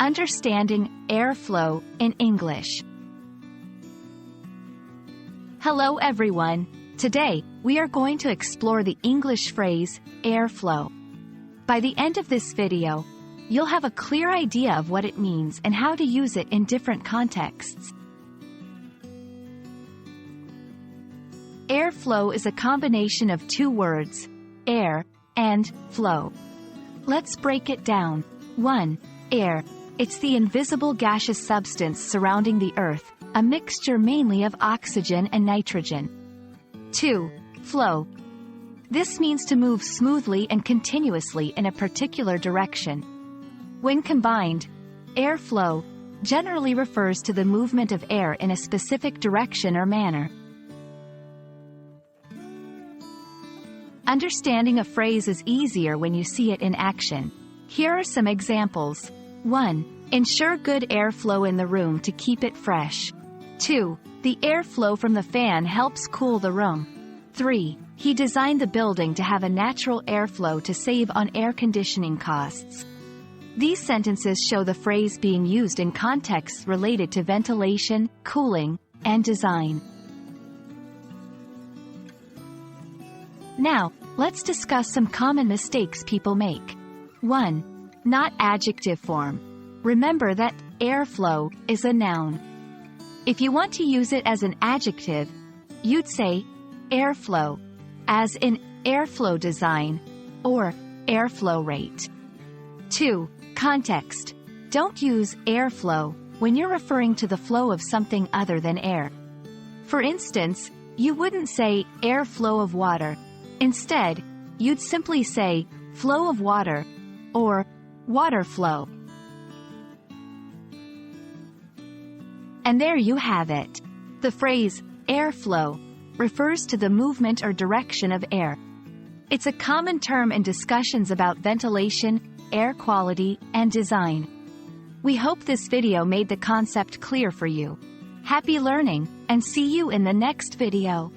Understanding airflow in English. Hello everyone. Today, we are going to explore the English phrase, airflow. By the end of this video, you'll have a clear idea of what it means and how to use it in different contexts. Airflow is a combination of two words, air and flow. Let's break it down. 1. Air. It's the invisible gaseous substance surrounding the Earth, a mixture mainly of oxygen and nitrogen. 2. Flow. This means to move smoothly and continuously in a particular direction. When combined, airflow generally refers to the movement of air in a specific direction or manner. Understanding a phrase is easier when you see it in action. Here are some examples. 1. Ensure good airflow in the room to keep it fresh. 2. The airflow from the fan helps cool the room. 3. He designed the building to have a natural airflow to save on air conditioning costs. These sentences show the phrase being used in contexts related to ventilation, cooling, and design. Now, let's discuss some common mistakes people make. 1. Not adjective form. Remember that airflow is a noun. If you want to use it as an adjective, you'd say airflow, as in airflow design, or airflow rate. 2. Context. Don't use airflow when you're referring to the flow of something other than air. For instance, you wouldn't say airflow of water. Instead, you'd simply say flow of water or water flow. And there you have it. The phrase airflow refers to the movement or direction of air. It's a common term in discussions about ventilation, air quality, and design. We hope this video made the concept clear for you. Happy learning, and see you in the next video.